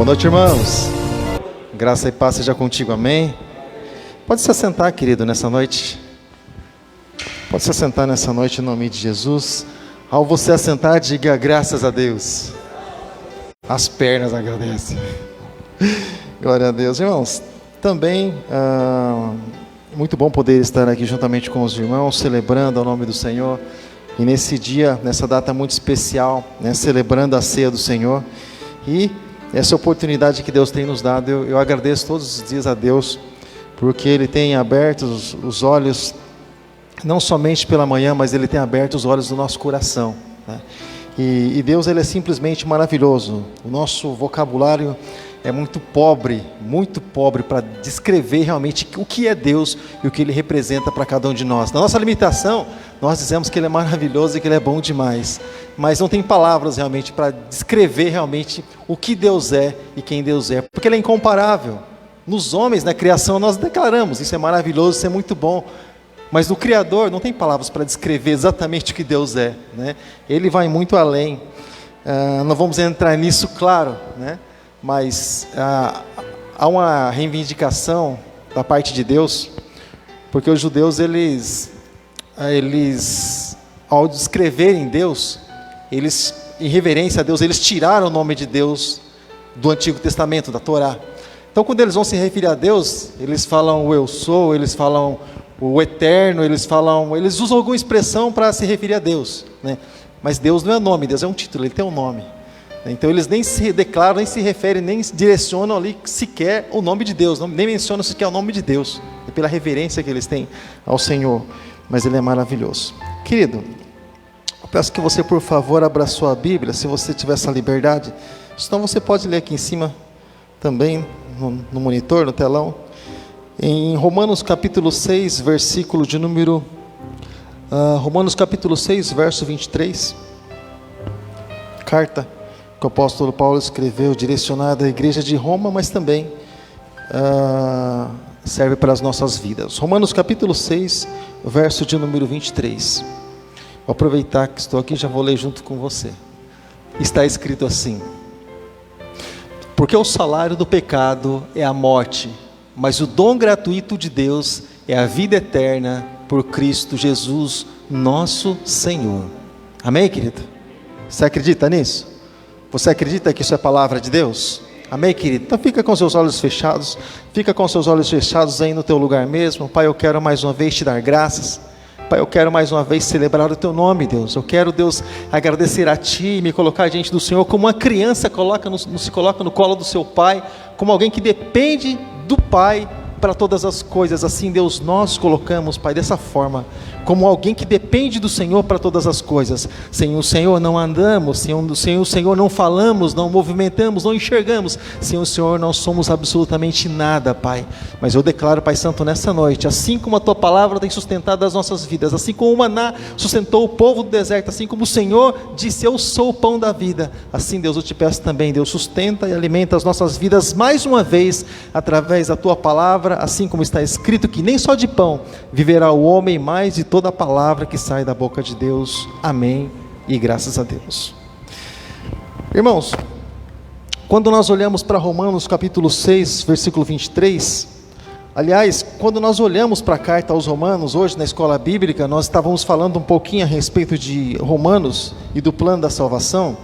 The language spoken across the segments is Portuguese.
Boa noite, irmãos. Graça e paz seja contigo, amém? Pode se assentar, querido, nessa noite. Pode se assentar nessa noite em nome de Jesus. Ao você assentar, diga graças a Deus. As pernas agradecem. Glória a Deus, irmãos. Também, muito bom poder estar aqui juntamente com os irmãos, celebrando ao nome do Senhor. E nesse dia, nessa data muito especial, né, celebrando a ceia do Senhor. E essa oportunidade que Deus tem nos dado, eu agradeço todos os dias a Deus, porque Ele tem aberto os olhos, não somente pela manhã, mas Ele tem aberto os olhos do nosso coração, né? E Deus, Ele é simplesmente maravilhoso. O nosso vocabulário é muito pobre para descrever realmente o que é Deus e o que Ele representa para cada um de nós. Na nossa limitação, nós dizemos que Ele é maravilhoso e que Ele é bom demais, mas não tem palavras realmente para descrever realmente o que Deus é e quem Deus é, porque Ele é incomparável. Nos homens, na criação, nós declaramos, isso é maravilhoso, isso é muito bom, mas no Criador não tem palavras para descrever exatamente o que Deus é, né? Ele vai muito além. Não vamos entrar nisso, claro, né? Mas há uma reivindicação da parte de Deus, porque os judeus, eles ao descreverem Deus, eles, em reverência a Deus, eles tiraram o nome de Deus do Antigo Testamento, da Torá. Então, quando eles vão se referir a Deus, eles falam o eu sou, eles falam o eterno, eles usam alguma expressão para se referir a Deus, né? Mas Deus não é nome, Deus é um título, Ele tem um nome. Então eles nem se declaram, nem se referem, nem direcionam ali sequer o nome de Deus, nem mencionam sequer o nome de Deus, é pela reverência que eles têm ao Senhor, mas Ele é maravilhoso. Querido, eu peço que você, por favor, abra sua Bíblia, se você tiver essa liberdade, senão você pode ler aqui em cima também, no monitor, no telão, em Romanos capítulo 6, versículo de número, Romanos capítulo 6, verso 23, carta que o apóstolo Paulo escreveu, direcionada à igreja de Roma, mas também serve para as nossas vidas. Romanos capítulo 6, verso de número 23. Vou aproveitar que estou aqui, já vou ler junto com você. Está escrito assim: porque o salário do pecado é a morte, mas o dom gratuito de Deus é a vida eterna por Cristo Jesus, nosso Senhor. Amém, querido? Você acredita nisso? Você acredita que isso é palavra de Deus? Amém, querido? Então fica com seus olhos fechados, fica com seus olhos fechados aí no teu lugar mesmo. Pai, eu quero mais uma vez te dar graças. Pai, eu quero mais uma vez celebrar o teu nome, Deus. Eu quero, Deus, agradecer a ti e me colocar diante do Senhor como uma criança se coloca no colo do seu pai, como alguém que depende do Pai para todas as coisas. Assim, Deus, nós colocamos, Pai, dessa forma, como alguém que depende do Senhor para todas as coisas. Sem o Senhor não andamos, sem o Senhor não falamos, não movimentamos, não enxergamos, sem o Senhor não somos absolutamente nada, Pai. Mas eu declaro, Pai Santo, nessa noite, assim como a Tua palavra tem sustentado as nossas vidas, assim como o maná sustentou o povo do deserto, assim como o Senhor disse, eu sou o pão da vida, assim, Deus, eu te peço também, Deus, sustenta e alimenta as nossas vidas mais uma vez, através da Tua palavra, assim como está escrito que nem só de pão viverá o homem, mas de toda a palavra que sai da boca de Deus. Amém e graças a Deus. Irmãos, quando nós olhamos para Romanos capítulo 6, versículo 23, aliás, quando nós olhamos para a carta aos Romanos, hoje na escola bíblica, nós estávamos falando um pouquinho a respeito de Romanos e do plano da salvação,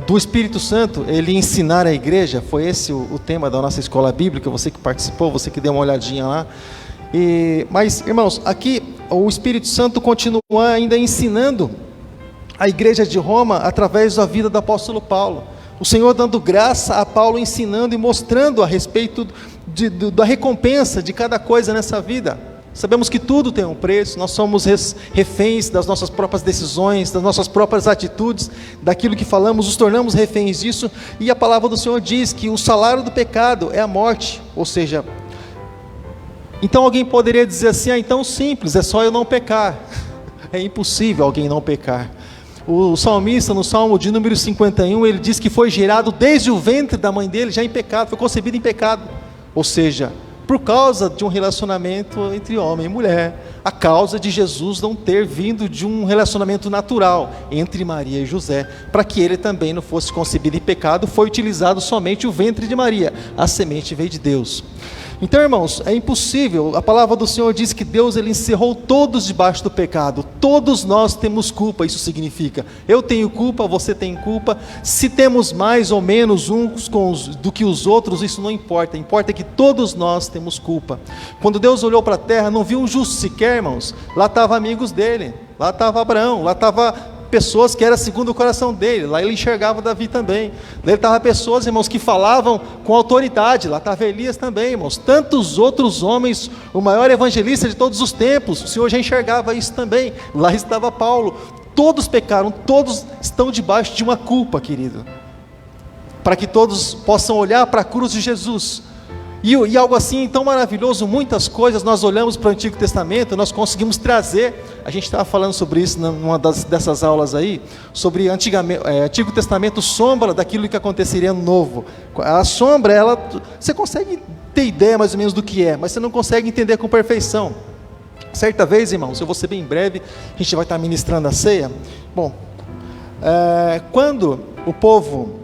do Espírito Santo, ele ensinar a igreja. Foi esse o tema da nossa escola bíblica, você que participou, você que deu uma olhadinha lá. Mas, irmãos, aqui o Espírito Santo continua ainda ensinando a igreja de Roma através da vida do apóstolo Paulo. O Senhor dando graça a Paulo, ensinando e mostrando a respeito da recompensa de cada coisa nessa vida. Sabemos que tudo tem um preço, nós somos reféns das nossas próprias decisões, das nossas próprias atitudes, daquilo que falamos, nos tornamos reféns disso, e a palavra do Senhor diz que o salário do pecado é a morte, ou seja, então alguém poderia dizer assim, então simples, é só eu não pecar. É impossível alguém não pecar. O salmista, no Salmo de número 51, ele diz que foi gerado desde o ventre da mãe dele, já em pecado, foi concebido em pecado, ou seja, por causa de um relacionamento entre homem e mulher, a causa de Jesus não ter vindo de um relacionamento natural entre Maria e José, para que ele também não fosse concebido em pecado, foi utilizado somente o ventre de Maria, a semente veio de Deus. Então, irmãos, é impossível, a palavra do Senhor diz que Deus, ele encerrou todos debaixo do pecado, todos nós temos culpa, isso significa, eu tenho culpa, você tem culpa, se temos mais ou menos uns do que os outros, isso não importa, importa que todos nós temos culpa. Quando Deus olhou para a terra, não viu um justo sequer, irmãos, lá estavam amigos dele, lá estava Abraão, lá estava pessoas que eram segundo o coração dele, lá ele enxergava Davi também, lá ele estava pessoas, irmãos, que falavam com autoridade, lá estava Elias também, irmãos, tantos outros homens, o maior evangelista de todos os tempos, o Senhor já enxergava isso também, lá estava Paulo, todos pecaram, todos estão debaixo de uma culpa, querido, para que todos possam olhar para a cruz de Jesus, e algo assim tão maravilhoso, muitas coisas, nós olhamos para o Antigo Testamento, nós conseguimos trazer, a gente estava falando sobre isso numa dessas aulas aí, sobre Antigo Testamento, sombra daquilo que aconteceria no Novo. A sombra, você consegue ter ideia mais ou menos do que é, mas você não consegue entender com perfeição. Certa vez, irmãos, eu vou ser bem breve, a gente vai estar ministrando a ceia. Bom, quando o povo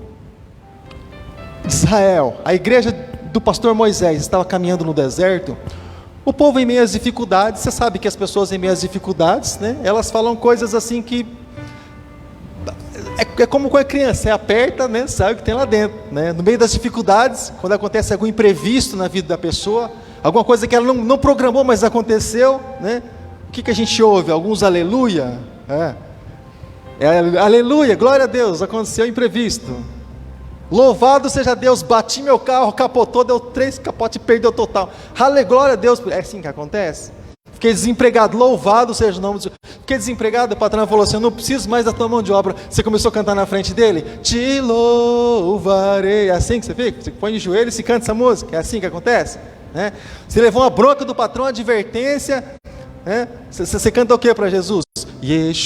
de Israel, a igreja do pastor Moisés estava caminhando no deserto, o povo em meio às dificuldades, você sabe que as pessoas em meio às dificuldades, né, elas falam coisas assim que é como com a criança, você aperta, né, sabe o que tem lá dentro, né, no meio das dificuldades, quando acontece algum imprevisto na vida da pessoa, alguma coisa que ela não programou, mas aconteceu, né, o que a gente ouve? Alguns aleluia, aleluia, glória a Deus, aconteceu imprevisto. Louvado seja Deus, bati meu carro, capotou, deu 3 capotes e perdeu total. Glória a Deus, é assim que acontece. Fiquei desempregado, louvado seja o nome do Senhor. Fiquei desempregado, o patrão falou assim, eu não preciso mais da tua mão de obra. Você começou a cantar na frente dele, te louvarei. É assim que você fica? Você põe de joelho e se canta essa música, é assim que acontece? Né? Você levou uma bronca do patrão, advertência, né? Você canta o que para Jesus? Yeshua,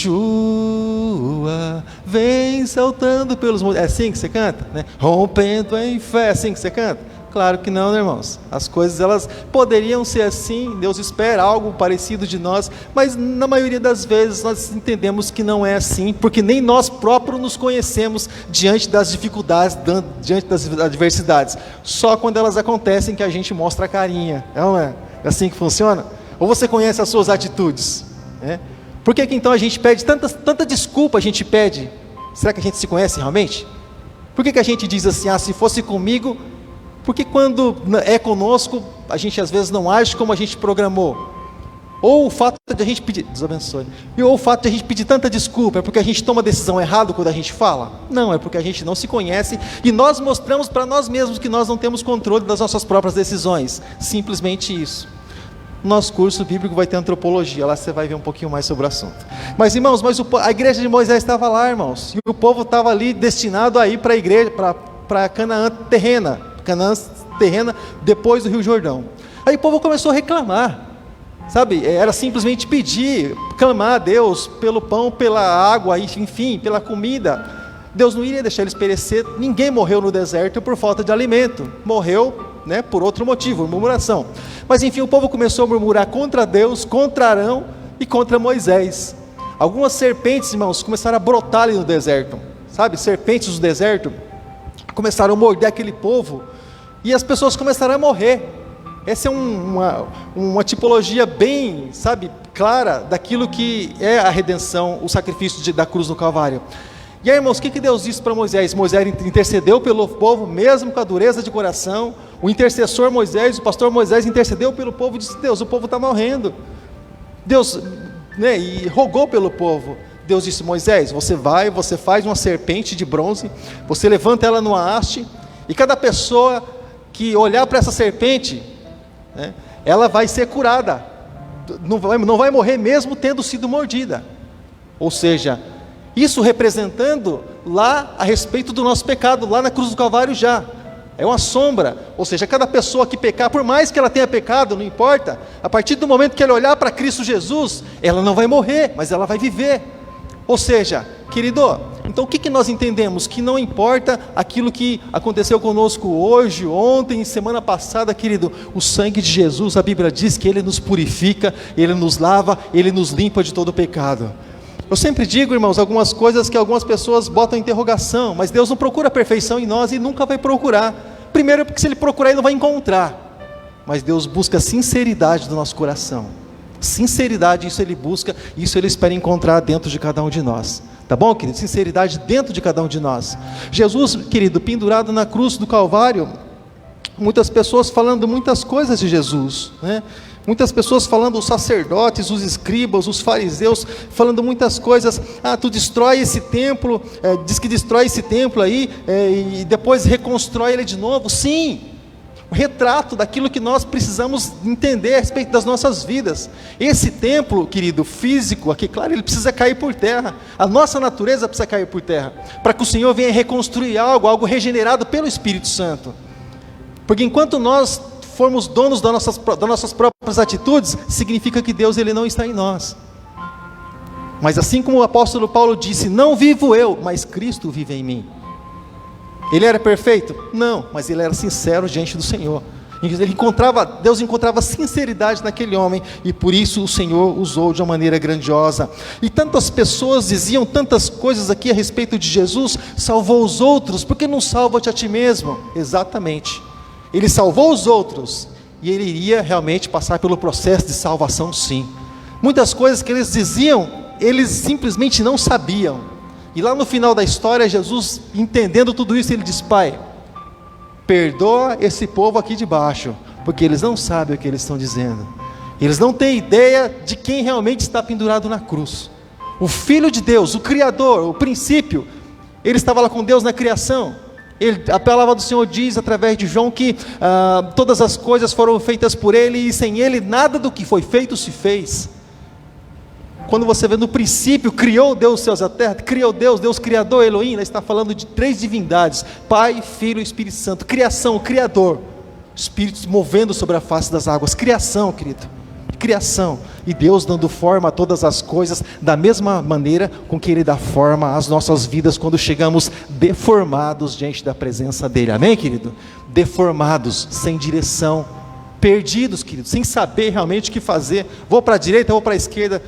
vem saltando pelos montes. É assim que você canta? Né? Rompendo em fé, é assim que você canta? Claro que não, né, irmãos? As coisas, elas poderiam ser assim, Deus espera algo parecido de nós, mas na maioria das vezes nós entendemos que não é assim, porque nem nós próprios nos conhecemos diante das dificuldades, diante das adversidades. Só quando elas acontecem que a gente mostra a carinha, não é? É assim que funciona? Ou você conhece as suas atitudes? Né? Por que então a gente pede tanta desculpa, a gente pede? Será que a gente se conhece realmente? Por que a gente diz assim, se fosse comigo? Porque quando é conosco, a gente às vezes não age como a gente programou. Ou o fato de a gente pedir, Deus abençoe, ou o fato de a gente pedir tanta desculpa, é porque a gente toma decisão errada quando a gente fala? Não, é porque a gente não se conhece, e nós mostramos para nós mesmos que nós não temos controle das nossas próprias decisões. Simplesmente isso. Nosso curso bíblico vai ter antropologia, lá você vai ver um pouquinho mais sobre o assunto. Mas irmãos, a igreja de Moisés estava lá, irmãos, e o povo estava ali destinado a ir para a igreja, para Canaã terrena depois do Rio Jordão. Aí o povo começou a reclamar, sabe, era simplesmente pedir, clamar a Deus pelo pão, pela água, enfim, pela comida. Deus não iria deixar eles perecer. Ninguém morreu no deserto por falta de alimento, morreu, né, por outro motivo, murmuração. Mas enfim, o povo começou a murmurar contra Deus, contra Arão e contra Moisés. Algumas serpentes, irmãos, começaram a brotar ali no deserto, sabe, serpentes do deserto, começaram a morder aquele povo, e as pessoas começaram a morrer. Essa é uma tipologia bem, sabe, clara daquilo que é a redenção, o sacrifício da cruz no Calvário. E aí, irmãos, o que Deus disse para Moisés? Moisés intercedeu pelo povo, mesmo com a dureza de coração. O intercessor Moisés, o pastor Moisés intercedeu pelo povo e disse, Deus, o povo está morrendo. Deus, né, e rogou pelo povo. Deus disse, Moisés, você faz uma serpente de bronze, você levanta ela numa haste, e cada pessoa que olhar para essa serpente, né, ela vai ser curada, não vai morrer mesmo tendo sido mordida. Ou seja, isso representando lá a respeito do nosso pecado, lá na cruz do Calvário já. É uma sombra, ou seja, cada pessoa que pecar, por mais que ela tenha pecado, não importa, a partir do momento que ela olhar para Cristo Jesus, ela não vai morrer, mas ela vai viver. Ou seja, querido, então o que nós entendemos? Que não importa aquilo que aconteceu conosco hoje, ontem, semana passada, querido, o sangue de Jesus, a Bíblia diz que Ele nos purifica, Ele nos lava, Ele nos limpa de todo pecado. Eu sempre digo, irmãos, algumas coisas que algumas pessoas botam em interrogação, mas Deus não procura perfeição em nós e nunca vai procurar. Primeiro, porque se Ele procurar, Ele não vai encontrar. Mas Deus busca a sinceridade do nosso coração. Sinceridade, isso Ele busca, isso Ele espera encontrar dentro de cada um de nós. Tá bom, querido? Sinceridade dentro de cada um de nós. Jesus, querido, pendurado na cruz do Calvário, muitas pessoas falando muitas coisas de Jesus, né? Muitas pessoas falando, os sacerdotes, os escribas, os fariseus, falando muitas coisas. Tu destrói esse templo, diz que destrói esse templo aí, e depois reconstrói ele de novo. Sim, o retrato daquilo que nós precisamos entender a respeito das nossas vidas. Esse templo, querido, físico, aqui, claro, ele precisa cair por terra. A nossa natureza precisa cair por terra, para que o Senhor venha reconstruir algo regenerado pelo Espírito Santo. Porque enquanto nós formos donos das nossas próprias atitudes, significa que Deus ele não está em nós. Mas assim como o apóstolo Paulo disse, não vivo eu, mas Cristo vive em mim. Ele era perfeito? Não, mas ele era sincero diante do Senhor. Deus encontrava sinceridade naquele homem, e por isso o Senhor usou de uma maneira grandiosa. E tantas pessoas diziam tantas coisas aqui a respeito de Jesus: salvou os outros, por que não salva-te a ti mesmo? Exatamente. Ele salvou os outros, e ele iria realmente passar pelo processo de salvação, sim. Muitas coisas que eles diziam, eles simplesmente não sabiam. E lá no final da história, Jesus, entendendo tudo isso, ele diz: Pai, perdoa esse povo aqui de baixo, porque eles não sabem o que eles estão dizendo. Eles não têm ideia de quem realmente está pendurado na cruz. O Filho de Deus, o Criador, o princípio, ele estava lá com Deus na criação. A palavra do Senhor diz através de João que todas as coisas foram feitas por Ele, e sem Ele nada do que foi feito se fez. Quando você vê no princípio, criou Deus os céus e a terra, criou Deus Criador, Elohim, ela está falando de três divindades: Pai, Filho e Espírito Santo. Criação, o Criador, Espírito movendo sobre a face das águas. Criação, querido, criação. E Deus dando forma a todas as coisas, da mesma maneira com que Ele dá forma às nossas vidas quando chegamos deformados diante da presença dEle. Amém, querido? Deformados, sem direção, perdidos, querido, sem saber realmente o que fazer. Vou para a direita, vou para a esquerda.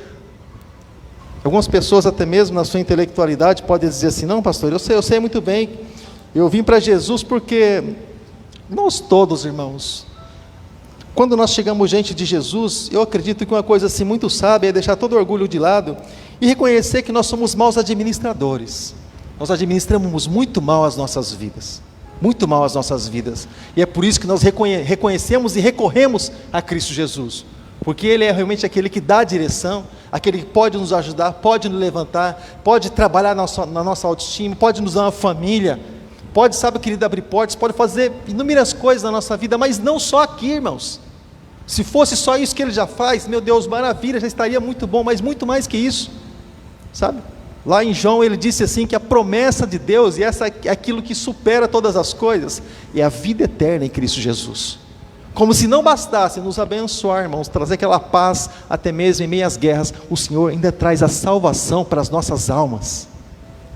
Algumas pessoas, até mesmo na sua intelectualidade, podem dizer assim: não, pastor, eu sei muito bem, eu vim para Jesus porque... Nós todos, irmãos, quando nós chegamos diante de Jesus, eu acredito que uma coisa assim muito sábia é deixar todo orgulho de lado e reconhecer que nós somos maus administradores. Nós administramos muito mal as nossas vidas, muito mal as nossas vidas, e é por isso que nós reconhecemos e recorremos a Cristo Jesus, porque Ele é realmente aquele que dá a direção, aquele que pode nos ajudar, pode nos levantar, pode trabalhar na nossa autoestima, pode nos dar uma família, pode, sabe, querido, abrir portas, pode fazer inúmeras coisas na nossa vida, mas não só aqui, irmãos. Se fosse só isso que Ele já faz, meu Deus, maravilha, já estaria muito bom, mas muito mais que isso, sabe? Lá em João ele disse assim, que a promessa de Deus, e essa é aquilo que supera todas as coisas, é a vida eterna em Cristo Jesus. Como se não bastasse nos abençoar, irmãos, trazer aquela paz, até mesmo em meio às guerras, o Senhor ainda traz a salvação para as nossas almas,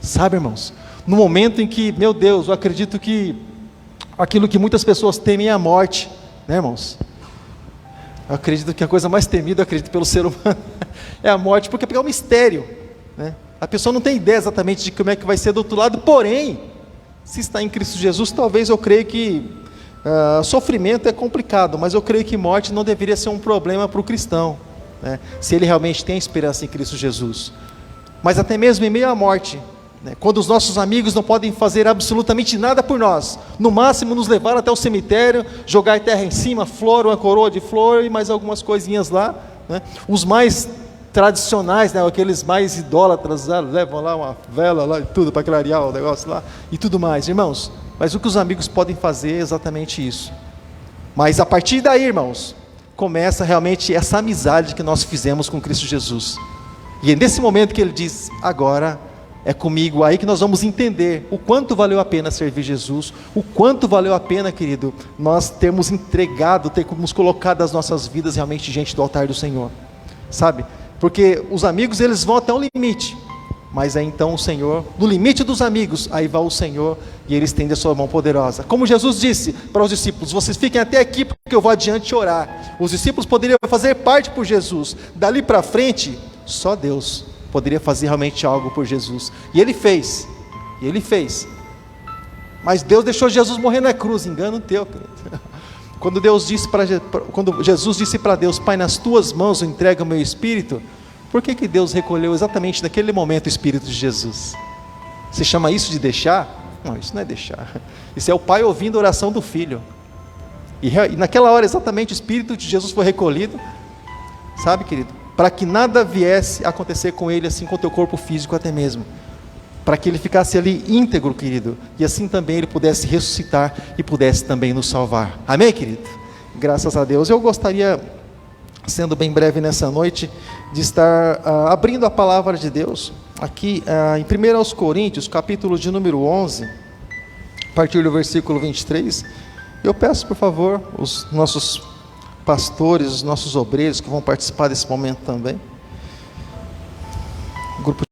sabe, irmãos? No momento em que, meu Deus, eu acredito que aquilo que muitas pessoas temem é a morte, né, irmãos? Eu acredito que a coisa mais temida, eu acredito, pelo ser humano é a morte, porque é um mistério, né? A pessoa não tem ideia exatamente de como é que vai ser do outro lado, porém, se está em Cristo Jesus, talvez eu creio que sofrimento é complicado, mas eu creio que morte não deveria ser um problema para o cristão, né? Se ele realmente tem esperança em Cristo Jesus. Mas até mesmo em meio à morte, quando os nossos amigos não podem fazer absolutamente nada por nós, no máximo nos levar até o cemitério, jogar terra em cima, flor, uma coroa de flor e mais algumas coisinhas lá, né? Os mais tradicionais, né, aqueles mais idólatras, levam lá uma vela lá e tudo para clarear o negócio lá e tudo mais, irmãos. Mas o que os amigos podem fazer é exatamente isso. Mas a partir daí, irmãos, começa realmente essa amizade que nós fizemos com Cristo Jesus. E é nesse momento que Ele diz: agora é comigo. Aí que nós vamos entender o quanto valeu a pena servir Jesus, o quanto valeu a pena, querido, nós termos entregado, termos colocado as nossas vidas realmente diante do altar do Senhor, sabe? Porque os amigos, eles vão até o limite, Mas aí então o Senhor, no limite dos amigos, aí vai o Senhor e ele estende a sua mão poderosa. Como Jesus disse para os discípulos: vocês fiquem até aqui porque eu vou adiante orar. Os discípulos poderiam fazer parte por Jesus. Dali para frente, só Deus poderia fazer realmente algo por Jesus. E ele fez. E ele fez. Mas Deus deixou Jesus morrer na cruz. Engano teu, querido. Quando Jesus disse para Deus: Pai, nas tuas mãos eu entrego o meu espírito. Por que Deus recolheu exatamente naquele momento o Espírito de Jesus? Você chama isso de deixar? Não, isso não é deixar. Isso é o Pai ouvindo a oração do Filho. E naquela hora exatamente o Espírito de Jesus foi recolhido, sabe, querido? Para que nada viesse a acontecer com ele, assim com o teu corpo físico até mesmo. Para que ele ficasse ali íntegro, querido. E assim também ele pudesse ressuscitar e pudesse também nos salvar. Amém, querido? Graças a Deus. Eu gostaria, sendo bem breve nessa noite, de estar abrindo a palavra de Deus, aqui em 1 Coríntios, capítulo de número 11, a partir do versículo 23, eu peço, por favor, os nossos pastores, os nossos obreiros, que vão participar desse momento também, grupo